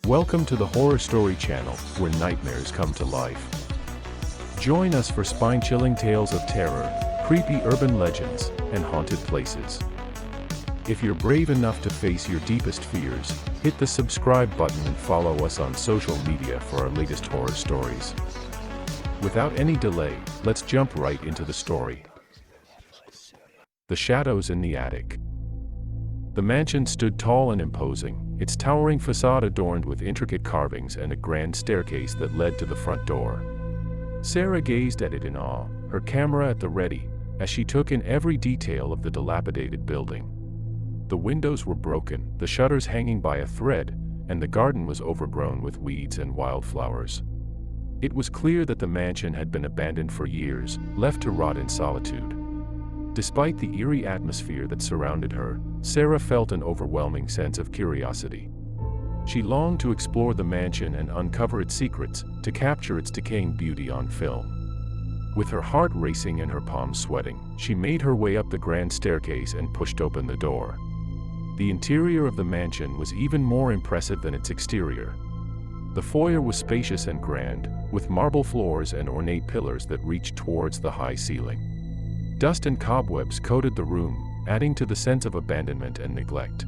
Welcome to the Horror Story channel, where nightmares come to life. Join us for spine-chilling tales of terror, creepy urban legends, and haunted places. If you're brave enough to face your deepest fears, hit the subscribe button and follow us on social media for our latest horror stories. Without any delay, let's jump right into the story. The Shadows in the Attic. The mansion stood tall and imposing, its towering facade adorned with intricate carvings and a grand staircase that led to the front door. Sarah gazed at it in awe, her camera at the ready, as she took in every detail of the dilapidated building. The windows were broken, the shutters hanging by a thread, and the garden was overgrown with weeds and wildflowers. It was clear that the mansion had been abandoned for years, left to rot in solitude. Despite the eerie atmosphere that surrounded her, Sarah felt an overwhelming sense of curiosity. She longed to explore the mansion and uncover its secrets, to capture its decaying beauty on film. With her heart racing and her palms sweating, she made her way up the grand staircase and pushed open the door. The interior of the mansion was even more impressive than its exterior. The foyer was spacious and grand, with marble floors and ornate pillars that reached towards the high ceiling. Dust and cobwebs coated the room, adding to the sense of abandonment and neglect.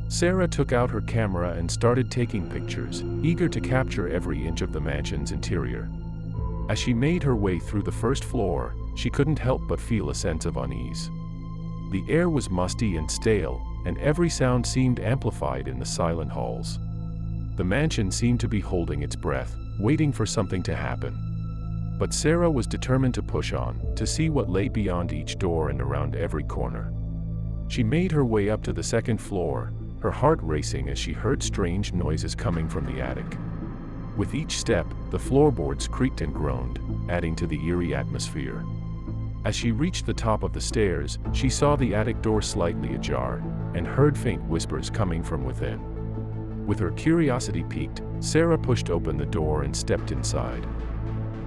Sarah took out her camera and started taking pictures, eager to capture every inch of the mansion's interior. As she made her way through the first floor, she couldn't help but feel a sense of unease. The air was musty and stale, and every sound seemed amplified in the silent halls. The mansion seemed to be holding its breath, waiting for something to happen. But Sarah was determined to push on, to see what lay beyond each door and around every corner. She made her way up to the second floor, her heart racing as she heard strange noises coming from the attic. With each step, the floorboards creaked and groaned, adding to the eerie atmosphere. As she reached the top of the stairs, she saw the attic door slightly ajar, and heard faint whispers coming from within. With her curiosity piqued, Sarah pushed open the door and stepped inside.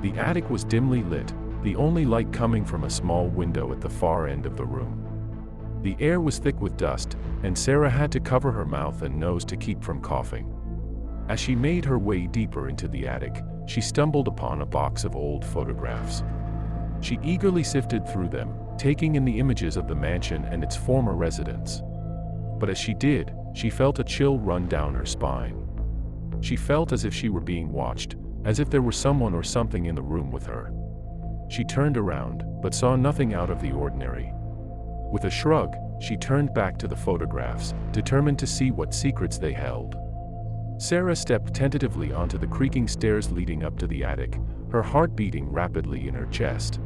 The attic was dimly lit, the only light coming from a small window at the far end of the room. The air was thick with dust, and Sarah had to cover her mouth and nose to keep from coughing. As she made her way deeper into the attic, she stumbled upon a box of old photographs. She eagerly sifted through them, taking in the images of the mansion and its former residents. But as she did, she felt a chill run down her spine. She felt as if she were being watched, as if there were someone or something in the room with her. She turned around, but saw nothing out of the ordinary. With a shrug, she turned back to the photographs, determined to see what secrets they held. Sarah stepped tentatively onto the creaking stairs leading up to the attic, her heart beating rapidly in her chest.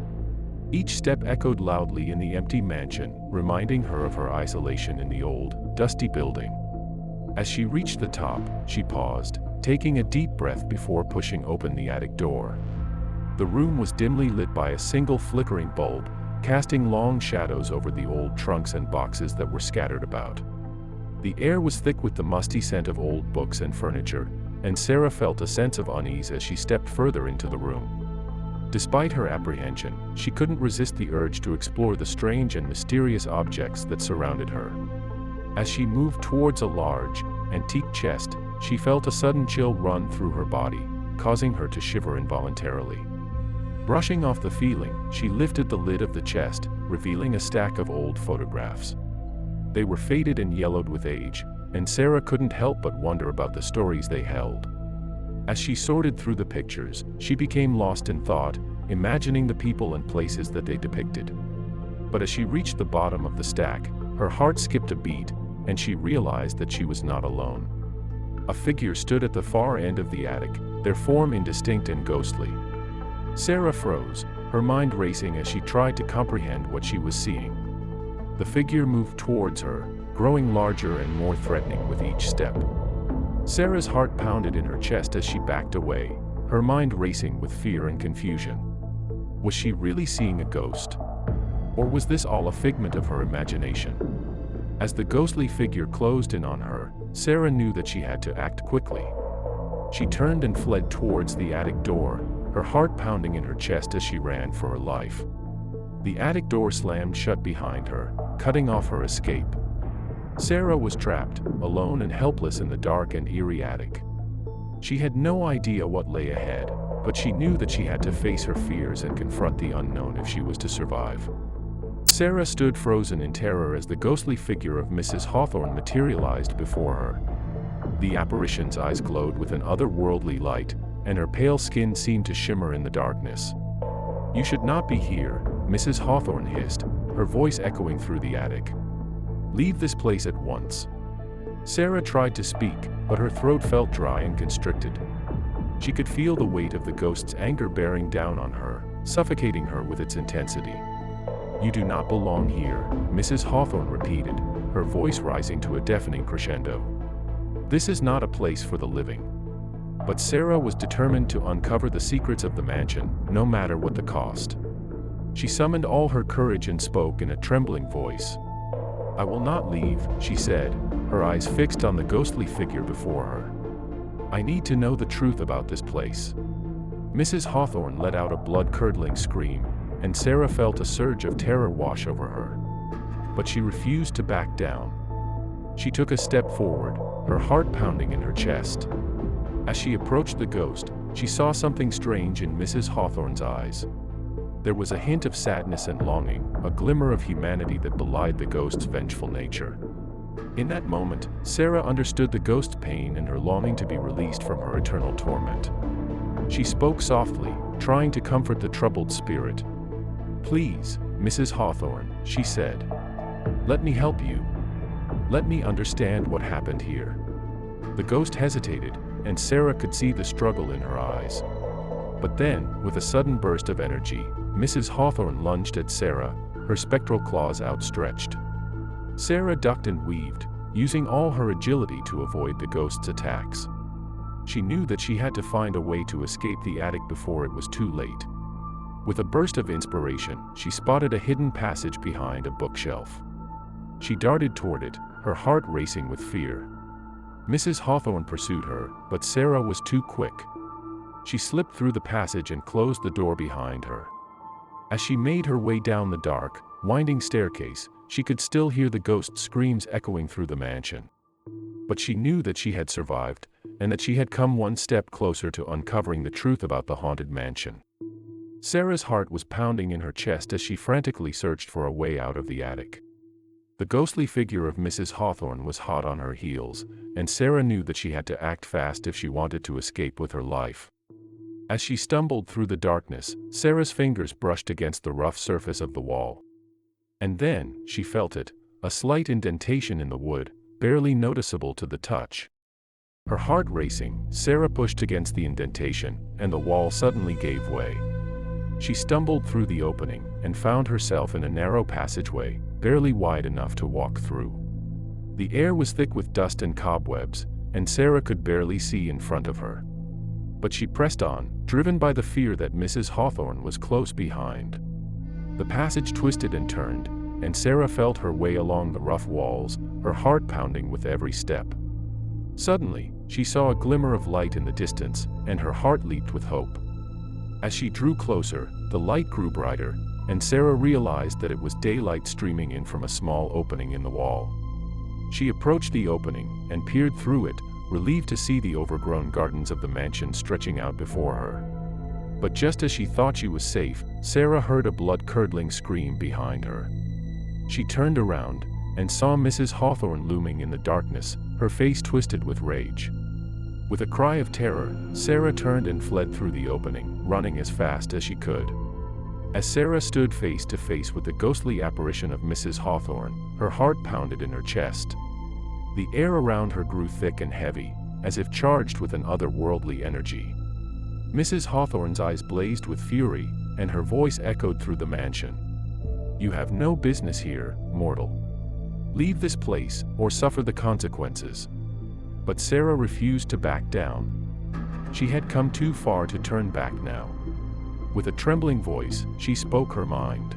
Each step echoed loudly in the empty mansion, reminding her of her isolation in the old, dusty building. As she reached the top, she paused, taking a deep breath before pushing open the attic door. The room was dimly lit by a single flickering bulb, casting long shadows over the old trunks and boxes that were scattered about. The air was thick with the musty scent of old books and furniture, and Sarah felt a sense of unease as she stepped further into the room. Despite her apprehension, she couldn't resist the urge to explore the strange and mysterious objects that surrounded her. As she moved towards a large, antique chest, she felt a sudden chill run through her body, causing her to shiver involuntarily. Brushing off the feeling, she lifted the lid of the chest, revealing a stack of old photographs. They were faded and yellowed with age, and Sarah couldn't help but wonder about the stories they held. As she sorted through the pictures, she became lost in thought, imagining the people and places that they depicted. But as she reached the bottom of the stack, her heart skipped a beat, and she realized that she was not alone. A figure stood at the far end of the attic, their form indistinct and ghostly. Sarah froze, her mind racing as she tried to comprehend what she was seeing. The figure moved towards her, growing larger and more threatening with each step. Sarah's heart pounded in her chest as she backed away, her mind racing with fear and confusion. Was she really seeing a ghost? Or was this all a figment of her imagination? As the ghostly figure closed in on her, Sarah knew that she had to act quickly. She turned and fled towards the attic door, her heart pounding in her chest as she ran for her life. The attic door slammed shut behind her, cutting off her escape. Sarah was trapped, alone and helpless in the dark and eerie attic. She had no idea what lay ahead, but she knew that she had to face her fears and confront the unknown if she was to survive. Sarah stood frozen in terror as the ghostly figure of Mrs. Hawthorne materialized before her. The apparition's eyes glowed with an otherworldly light, and her pale skin seemed to shimmer in the darkness. "You should not be here," Mrs. Hawthorne hissed, her voice echoing through the attic. "Leave this place at once." Sarah tried to speak, but her throat felt dry and constricted. She could feel the weight of the ghost's anger bearing down on her, suffocating her with its intensity. "You do not belong here," Mrs. Hawthorne repeated, her voice rising to a deafening crescendo. "This is not a place for the living." But Sarah was determined to uncover the secrets of the mansion, no matter what the cost. She summoned all her courage and spoke in a trembling voice. "I will not leave," she said, her eyes fixed on the ghostly figure before her. "I need to know the truth about this place." Mrs. Hawthorne let out a blood-curdling scream, and Sarah felt a surge of terror wash over her. But she refused to back down. She took a step forward, her heart pounding in her chest. As she approached the ghost, she saw something strange in Mrs. Hawthorne's eyes. There was a hint of sadness and longing, a glimmer of humanity that belied the ghost's vengeful nature. In that moment, Sarah understood the ghost's pain and her longing to be released from her eternal torment. She spoke softly, trying to comfort the troubled spirit. "Please, Mrs. Hawthorne," she said. "Let me help you. Let me understand what happened here." The ghost hesitated, and Sarah could see the struggle in her eyes. But then, with a sudden burst of energy, Mrs. Hawthorne lunged at Sarah, her spectral claws outstretched. Sarah ducked and weaved, using all her agility to avoid the ghost's attacks. She knew that she had to find a way to escape the attic before it was too late. With a burst of inspiration, she spotted a hidden passage behind a bookshelf. She darted toward it, her heart racing with fear. Mrs. Hawthorne pursued her, but Sarah was too quick. She slipped through the passage and closed the door behind her. As she made her way down the dark, winding staircase, she could still hear the ghost's screams echoing through the mansion. But she knew that she had survived, and that she had come one step closer to uncovering the truth about the haunted mansion. Sarah's heart was pounding in her chest as she frantically searched for a way out of the attic. The ghostly figure of Mrs. Hawthorne was hot on her heels, and Sarah knew that she had to act fast if she wanted to escape with her life. As she stumbled through the darkness, Sarah's fingers brushed against the rough surface of the wall. And then, she felt it, a slight indentation in the wood, barely noticeable to the touch. Her heart racing, Sarah pushed against the indentation, and the wall suddenly gave way. She stumbled through the opening, and found herself in a narrow passageway, barely wide enough to walk through. The air was thick with dust and cobwebs, and Sarah could barely see in front of her. But she pressed on, driven by the fear that Mrs. Hawthorne was close behind. The passage twisted and turned, and Sarah felt her way along the rough walls, her heart pounding with every step. Suddenly, she saw a glimmer of light in the distance, and her heart leaped with hope. As she drew closer, the light grew brighter, and Sarah realized that it was daylight streaming in from a small opening in the wall. She approached the opening, and peered through it, relieved to see the overgrown gardens of the mansion stretching out before her. But just as she thought she was safe, Sarah heard a blood-curdling scream behind her. She turned around, and saw Mrs. Hawthorne looming in the darkness, her face twisted with rage. With a cry of terror, Sarah turned and fled through the opening, running as fast as she could. As Sarah stood face to face with the ghostly apparition of Mrs. Hawthorne, her heart pounded in her chest. The air around her grew thick and heavy, as if charged with an otherworldly energy. Mrs. Hawthorne's eyes blazed with fury, and her voice echoed through the mansion. "You have no business here, mortal. Leave this place, or suffer the consequences." But Sarah refused to back down. She had come too far to turn back now. With a trembling voice, she spoke her mind.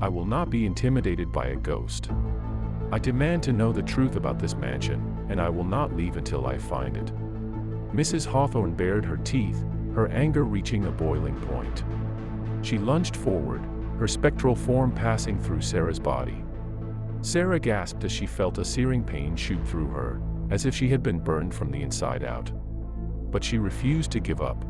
"I will not be intimidated by a ghost. I demand to know the truth about this mansion, and I will not leave until I find it." Mrs. Hawthorne bared her teeth, her anger reaching a boiling point. She lunged forward, her spectral form passing through Sarah's body. Sarah gasped as she felt a searing pain shoot through her, as if she had been burned from the inside out. but she refused to give up.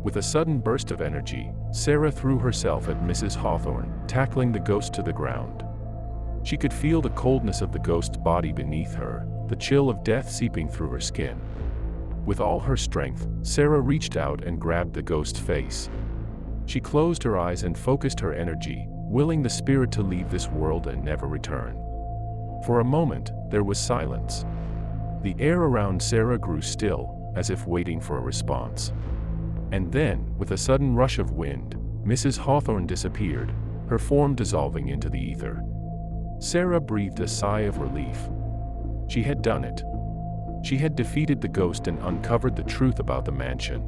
With a sudden burst of energy, Sarah threw herself at Mrs. Hawthorne, tackling the ghost to the ground. She could feel the coldness of the ghost's body beneath her, the chill of death seeping through her skin. With all her strength, Sarah reached out and grabbed the ghost's face. She closed her eyes and focused her energy, willing the spirit to leave this world and never return. For a moment, there was silence. The air around Sarah grew still, as if waiting for a response. And then, with a sudden rush of wind, Mrs. Hawthorne disappeared, her form dissolving into the ether. Sarah breathed a sigh of relief. She had done it. She had defeated the ghost and uncovered the truth about the mansion.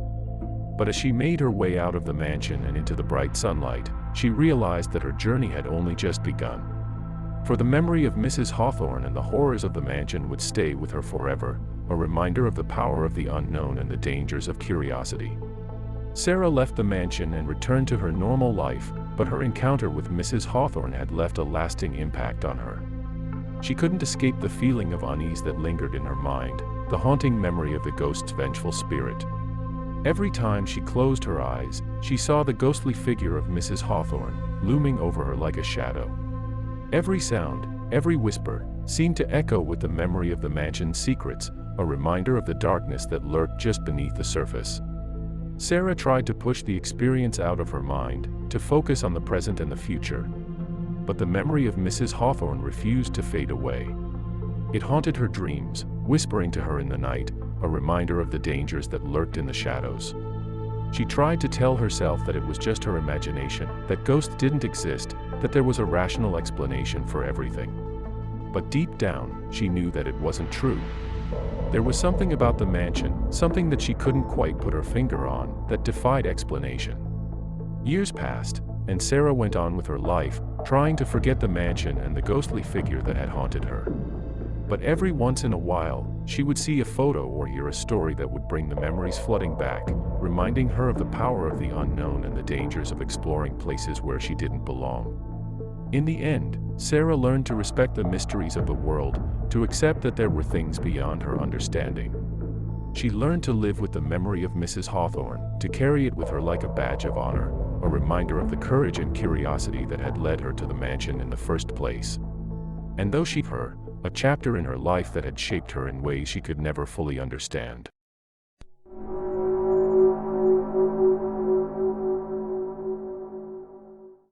But as she made her way out of the mansion and into the bright sunlight, she realized that her journey had only just begun. For the memory of Mrs. Hawthorne and the horrors of the mansion would stay with her forever, a reminder of the power of the unknown and the dangers of curiosity. Sarah left the mansion and returned to her normal life, but her encounter with Mrs. Hawthorne had left a lasting impact on her. She couldn't escape the feeling of unease that lingered in her mind, the haunting memory of the ghost's vengeful spirit. Every time she closed her eyes, she saw the ghostly figure of Mrs. Hawthorne, looming over her like a shadow. Every sound, every whisper, seemed to echo with the memory of the mansion's secrets, a reminder of the darkness that lurked just beneath the surface. Sarah tried to push the experience out of her mind, to focus on the present and the future. But the memory of Mrs. Hawthorne refused to fade away. It haunted her dreams, whispering to her in the night, a reminder of the dangers that lurked in the shadows. She tried to tell herself that it was just her imagination, that ghosts didn't exist, that there was a rational explanation for everything. But deep down, she knew that it wasn't true. There was something about the mansion, something that she couldn't quite put her finger on, that defied explanation. Years passed, and Sarah went on with her life, trying to forget the mansion and the ghostly figure that had haunted her. But every once in a while, she would see a photo or hear a story that would bring the memories flooding back, reminding her of the power of the unknown and the dangers of exploring places where she didn't belong. In the end, Sarah learned to respect the mysteries of the world, to accept that there were things beyond her understanding. She learned to live with the memory of Mrs. Hawthorne, to carry it with her like a badge of honor, a reminder of the courage and curiosity that had led her to the mansion in the first place. And though she her, a chapter in her life that had shaped her in ways she could never fully understand.